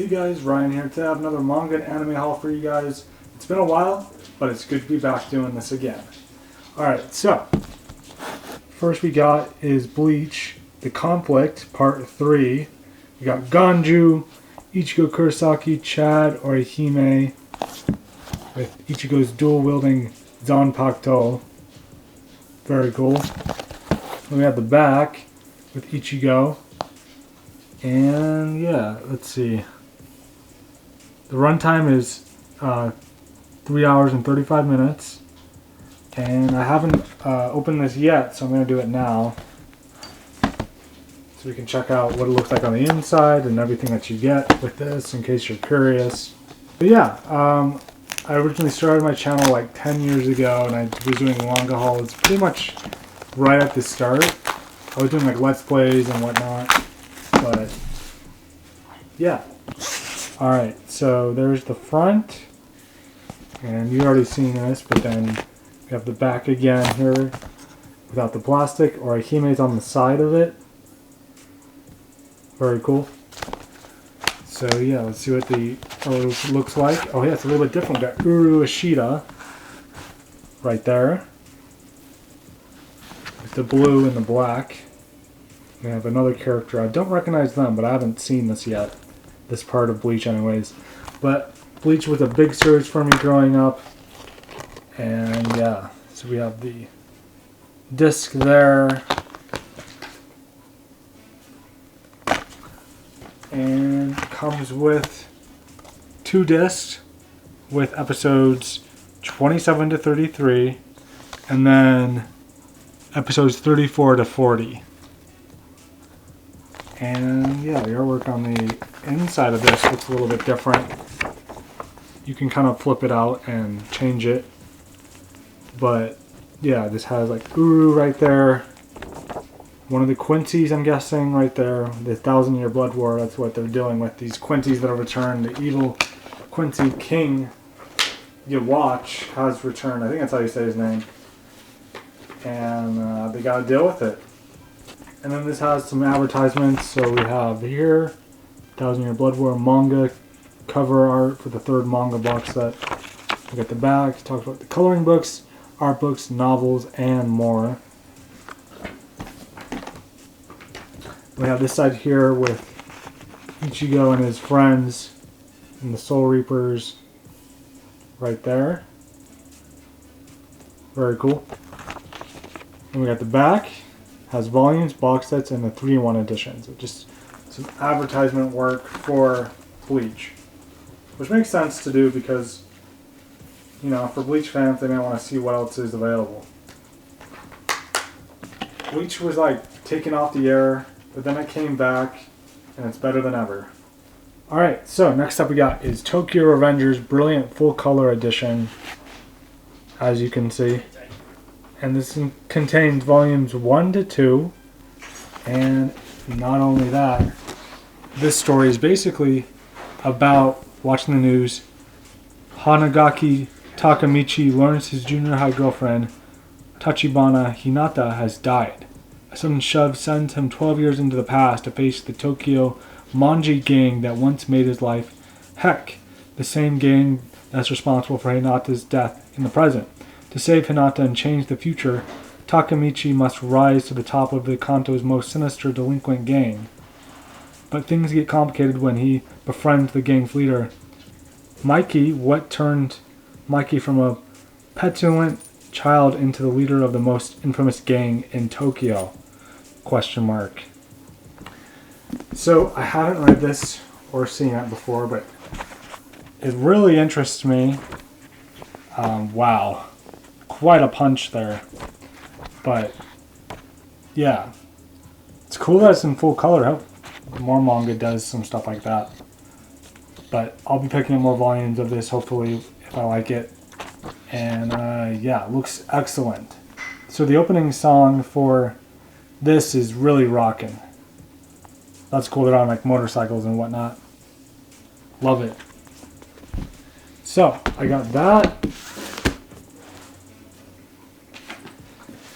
guys? Ryan here to have another manga and anime haul for you guys. It's been a while, but it's good to be back doing this again. Alright, so first we got is Bleach, The Conflict, Part 3. We got Ganju, Ichigo Kurosaki, Chad Orihime, with Ichigo's dual-wielding Zanpakuto. Very cool. Then we have the back with Ichigo. And yeah, let's see. The runtime is 3 hours and 35 minutes. And I haven't opened this yet, so I'm going to do it now. So we can check out what it looks like on the inside and everything that you get with this in case you're curious. But yeah, I originally started my channel like 10 years ago and I was doing Manga Haul. It's pretty much right at the start. I was doing like Let's Plays and whatnot. But yeah. Alright, so there's the front. And you've already seen this, but then we have the back again here without the plastic. Orihime's on the side of it. Very cool. So yeah, let's see what the looks like. Oh yeah, it's a little bit different. We got Uru Ishida right there with the blue and the black. We have another character. I don't recognize them, but I haven't seen this yet. This part of Bleach anyways. But Bleach was a big series for me growing up. And yeah, so we have the disc there. And comes with 2 discs with episodes 27 to 33 and then episodes 34 to 40. And yeah, the artwork on the inside of this looks a little bit different. You can kind of flip it out and change it. But yeah, this has like Uru right there. One of the Quincy's, I'm guessing, right there. The 1,000-Year Blood War, that's what they're doing with these Quincy's that have returned. The evil Quincy King you watch has returned. I think that's how you say his name. And they got to deal with it. And then this has some advertisements. So we have here, 1,000-Year Blood War manga cover art for the 3rd manga box set. We got the back, talks about the coloring books, art books, novels, and more. We have this side here with Ichigo and his friends and the Soul Reapers right there. Very cool. And we got the back. Has volumes, box sets, and the 3-in-1 edition. So just some advertisement work for Bleach. Which makes sense to do because, you know, for Bleach fans, they may want to see what else is available. Bleach was like taken off the air. But then it came back, and it's better than ever. Alright, so next up we got is Tokyo Revengers Brilliant Full Color Edition, as you can see. And this contains volumes 1 to 2. And not only that, this story is basically about watching the news. Hanagaki Takamichi learns his junior high girlfriend, Tachibana Hinata, has died. A sudden shove sends him 12 years into the past to face the Tokyo Manji gang that once made his life heck, the same gang that's responsible for Hinata's death in the present. To save Hinata and change the future, Takamichi must rise to the top of the Kanto's most sinister delinquent gang. But things get complicated when he befriends the gang's leader, Mikey. What turned Mikey from a petulant child into the leader of the most infamous gang in Tokyo? ? So I haven't read this or seen it before, but it really interests me. Wow, quite a punch there. But yeah, it's cool that it's in full color. I hope more manga does some stuff like that. But I'll be picking up more volumes of this hopefully if I like it. And yeah, it looks excellent. So the opening song for this is really rocking. That's cool. They're on like motorcycles and whatnot. Love it. So I got that.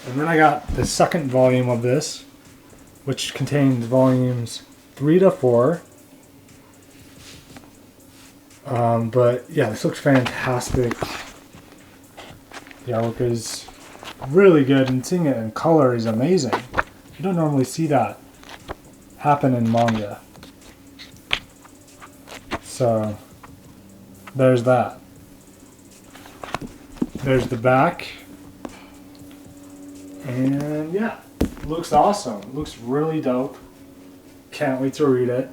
And then I got the second volume of this, which contains volumes 3 to 4. But yeah, this looks fantastic. The artwork is really good, and seeing it in color is amazing. You don't normally see that happen in manga. So there's that. There's the back. And yeah, it looks awesome. It looks really dope. Can't wait to read it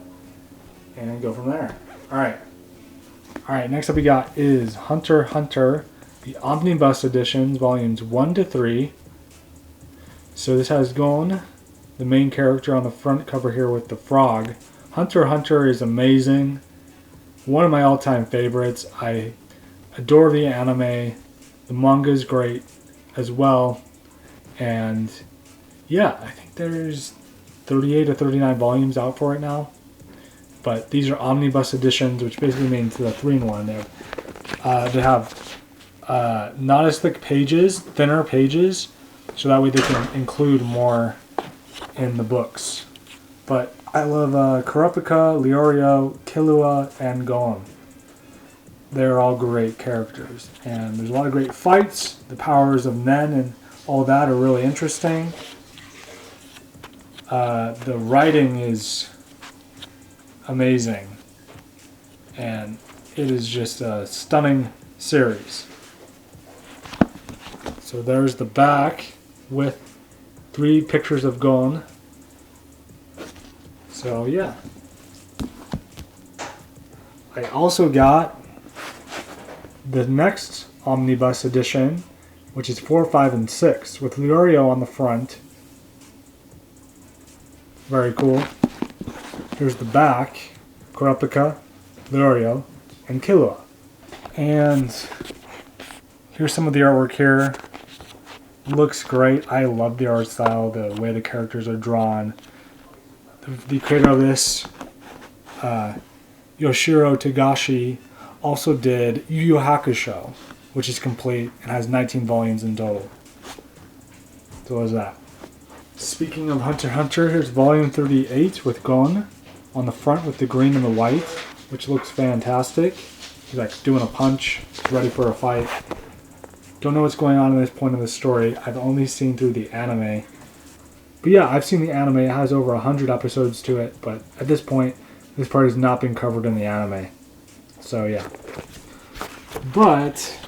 and go from there. Alright, next up we got is Hunter x Hunter, the Omnibus Editions, volumes 1 to 3. So this has Gon, the main character, on the front cover here with the frog. Hunter x Hunter is amazing. One of my all-time favorites. I adore the anime. The manga is great as well. And yeah, I think there's 38 or 39 volumes out for it now. But these are omnibus editions, which basically means the 3-in-1. They have not as thick pages, thinner pages, so that way they can include more in the books. But I love Kurapika, Leorio, Killua, and Gon. They're all great characters. And there's a lot of great fights. The powers of Nen and all that are really interesting. The writing is amazing. And it is just a stunning series. So there's the back with 3 pictures of Gon. So yeah. I also got the next omnibus edition, which is 4, 5, and 6, with Leorio on the front. Very cool. Here's the back. Kurapika, Leorio, and Killua. And here's some of the artwork here. Looks great. I love the art style, the way the characters are drawn. The creator of this, Yoshiro Togashi, also did Yu Yu Hakusho, which is complete and has 19 volumes in total. So what was that? Speaking of Hunter x Hunter, here's volume 38 with Gon on the front with the green and the white, which looks fantastic. He's like doing a punch, ready for a fight. Don't know what's going on at this point in the story. I've only seen through the anime. But yeah, I've seen the anime. It has over 100 episodes to it, but at this point, this part has not been covered in the anime. So yeah. But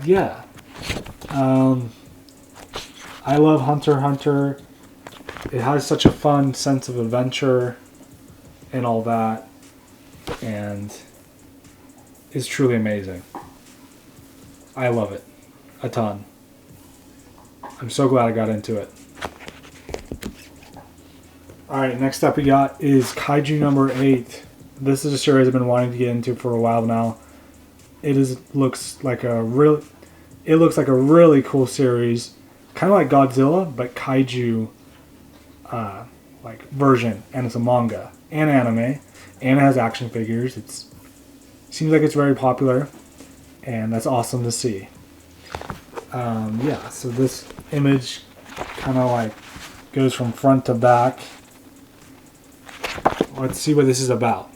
yeah. I love Hunter x Hunter. It has such a fun sense of adventure and all that. And it's truly amazing. I love it a ton. I'm so glad I got into it. Alright, next up we got is Kaiju number 8. This is a series I've been wanting to get into for a while now. It looks like a really cool series. Kind of like Godzilla, but Kaiju like version, and it's a manga and anime, and it has action figures. It seems like it's very popular, and that's awesome to see. Yeah, so this image kind of like goes from front to back. Let's see what this is about.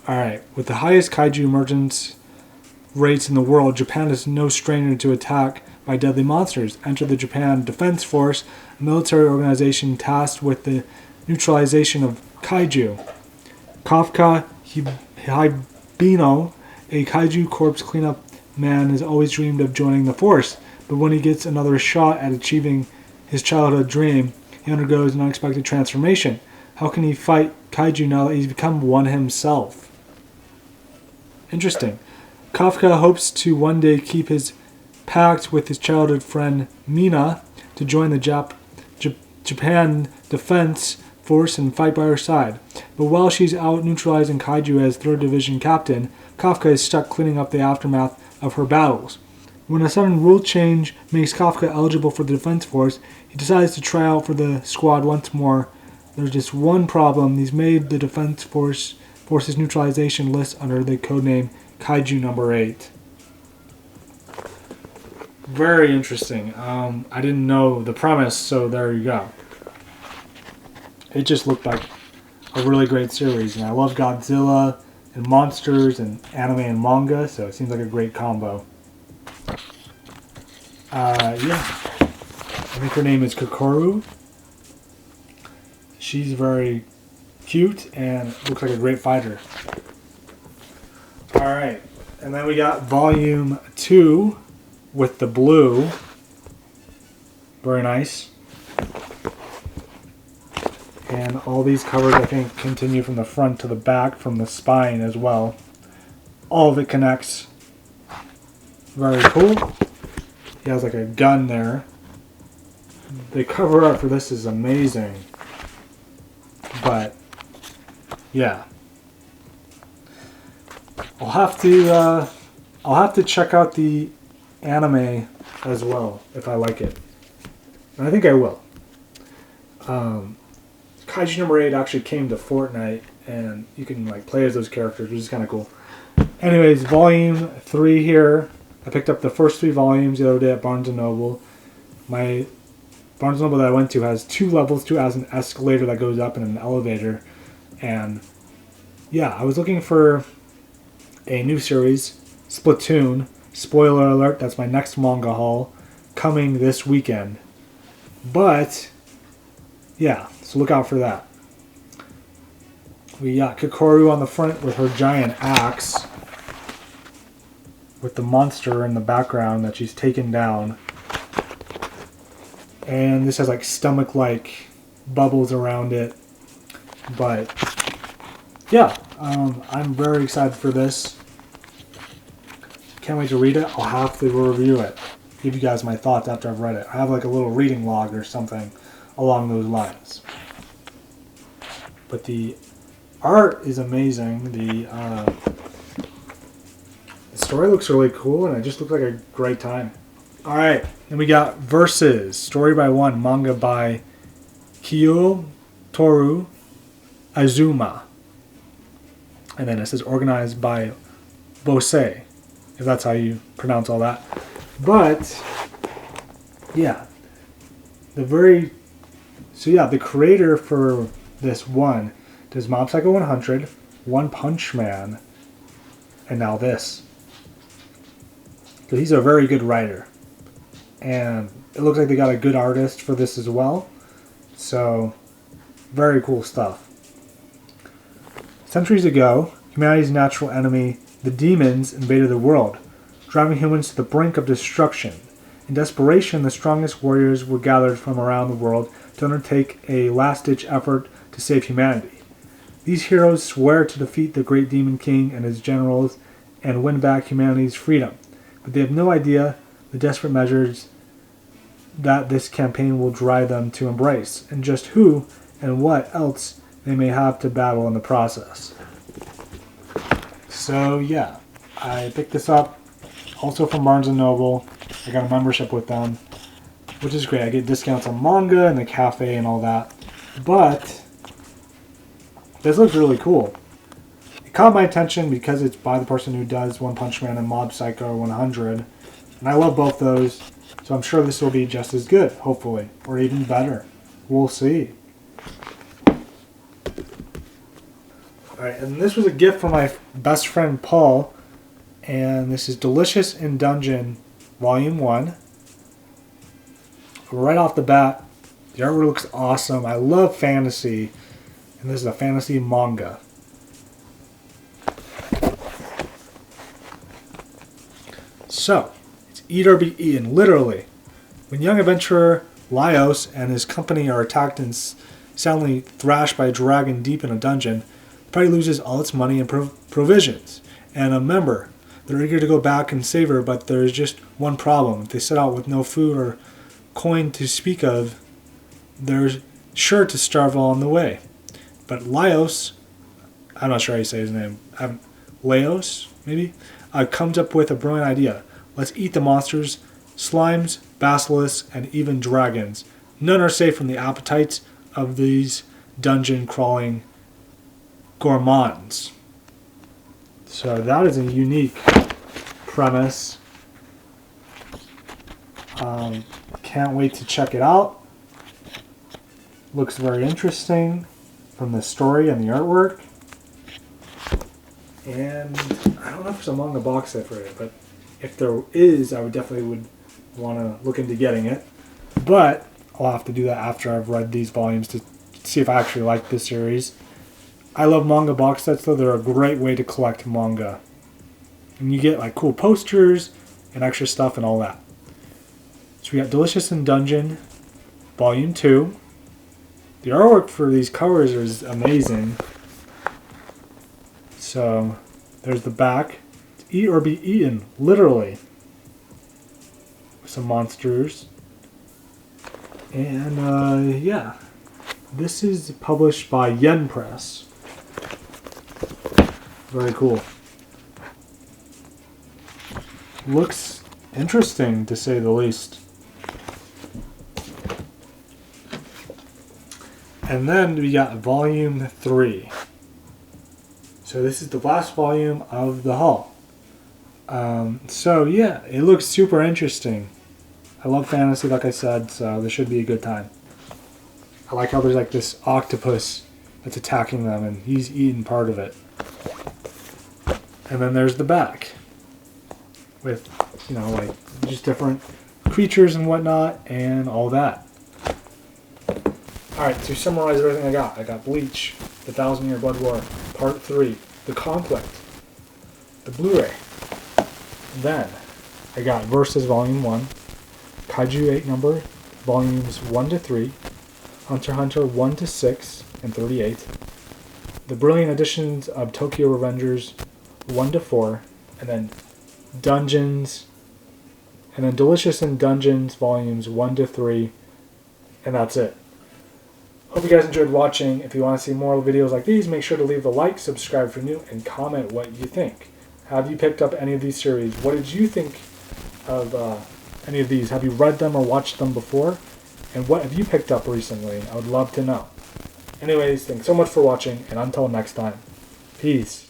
Alright, with the highest kaiju emergence rates in the world, Japan is no stranger to attack by deadly monsters. Enter the Japan Defense Force, a military organization tasked with the neutralization of kaiju. Kafka Hibino, a kaiju corpse cleanup man, has always dreamed of joining the force, but when he gets another shot at achieving his childhood dream, he undergoes an unexpected transformation. How can he fight kaiju now that he's become one himself? Interesting. Kafka hopes to one day keep his pact with his childhood friend Mina to join the Japan Defense Force and fight by her side. But while she's out neutralizing kaiju as 3rd Division captain, Kafka is stuck cleaning up the aftermath of her battles. When a sudden rule change makes Kafka eligible for the Defense Force, he decides to try out for the squad once more. There's just one problem. He's made the Defense Force's neutralization list under the codename Kaiju number 8. Very interesting. I didn't know the premise, so there you go. It just looked like a really great series. And I love Godzilla and monsters and anime and manga, so it seems like a great combo. Yeah. I think her name is Kokoru. She's very cute and looks like a great fighter. Alright, and then we got volume 2 with the blue. Very nice. And all these covers, I think, continue from the front to the back, from the spine as well. All of it connects. Very cool. He has like a gun there. The cover art for this is amazing. But, yeah. I'll have to check out the anime as well if I like it. And I think I will. Kaiju number 8 actually came to Fortnite, and you can like play as those characters, which is kind of cool. Anyways, volume 3 here. I picked up the first 3 volumes the other day at Barnes & Noble. My Barnes & Noble that I went to has 2 levels, 2 has an escalator that goes up and an elevator. And yeah, I was looking for a new series, Splatoon. Spoiler alert, that's my next manga haul, coming this weekend. But, yeah, so look out for that. We got Kokoru on the front with her giant axe, with the monster in the background that she's taken down. And this has like stomach-like bubbles around it. But, yeah, I'm very excited for this. Can't wait to read it. I'll have to review it. Give you guys my thoughts after I've read it. I have like a little reading log or something along those lines. But the art is amazing. The story looks really cool, and it just looks like a great time. Alright, and we got Versus, story by one, manga by Toru Azuma. And then it says organized by Bose, if that's how you pronounce all that. But, yeah. The creator for this one does Mob Psycho 100, One Punch Man, and now this. So he's a very good writer. And it looks like they got a good artist for this as well. So, very cool stuff. Centuries ago, humanity's natural enemy, the demons, invaded the world, driving humans to the brink of destruction. In desperation, the strongest warriors were gathered from around the world to undertake a last-ditch effort to save humanity. These heroes swear to defeat the great demon king and his generals and win back humanity's freedom. But they have no idea the desperate measures that this campaign will drive them to embrace, and just who and what else they may have to battle in the process. So yeah, I picked this up also from Barnes & Noble. I got a membership with them, which is great. I get discounts on manga and the cafe and all that. But this looks really cool. It caught my attention because it's by the person who does One Punch Man and Mob Psycho 100. And I love both those, so I'm sure this will be just as good, hopefully, or even better. We'll see. Alright, and this was a gift from my best friend Paul, and this is Delicious in Dungeon Volume 1. Right off the bat, the artwork looks awesome. I love fantasy, and this is a fantasy manga. So, eat or be eaten, literally. When young adventurer Laios and his company are attacked and soundly thrashed by a dragon deep in a dungeon, the party loses all its money and provisions. And remember, they're eager to go back and save her, but there is just one problem. If they set out with no food or coin to speak of, they're sure to starve on the way. But Laios, I'm not sure how you say his name, Laos, maybe, comes up with a brilliant idea. Let's eat the monsters, slimes, basilisks, and even dragons. None are safe from the appetites of these dungeon-crawling gourmands. So that is a unique premise. Can't wait to check it out. Looks very interesting. from the story and the artwork. And I don't know if there's a manga box set for it, but if there is, I would definitely want to look into getting it. But I'll have to do that after I've read these volumes to see if I actually like this series. I love manga box sets though. They're a great way to collect manga. And you get like cool posters and extra stuff and all that. So we got Delicious in Dungeon, Volume 2. The artwork for these covers is amazing. So there's the back. Eat or be eaten, literally. Some monsters. And yeah. This is published by Yen Press. Very cool. Looks interesting, to say the least. And then we got Volume 3. So this is the last volume of the haul. So yeah, it looks super interesting. I love fantasy, like I said, so this should be a good time. I like how there's like this octopus that's attacking them, and he's eating part of it. And then there's the back with, you know, like just different creatures and whatnot and all that. Alright, to summarize everything I got Bleach, The 1,000-Year Blood War, Part 3, The Conflict, the Blu-ray. Then I got Versus Volume 1, Kaiju 8 number, Volumes 1 to 3, Hunter x Hunter 1 to 6 and 38, the Brilliant Editions of Tokyo Revengers 1 to 4, and then Dungeons, and then Delicious in Dungeons Volumes 1 to 3, and that's it. Hope you guys enjoyed watching. If you want to see more videos like these, make sure to leave a like, subscribe for new, and comment what you think. Have you picked up any of these series? What did you think of any of these? Have you read them or watched them before? And what have you picked up recently? I would love to know. Anyways, thanks so much for watching, and until next time, peace.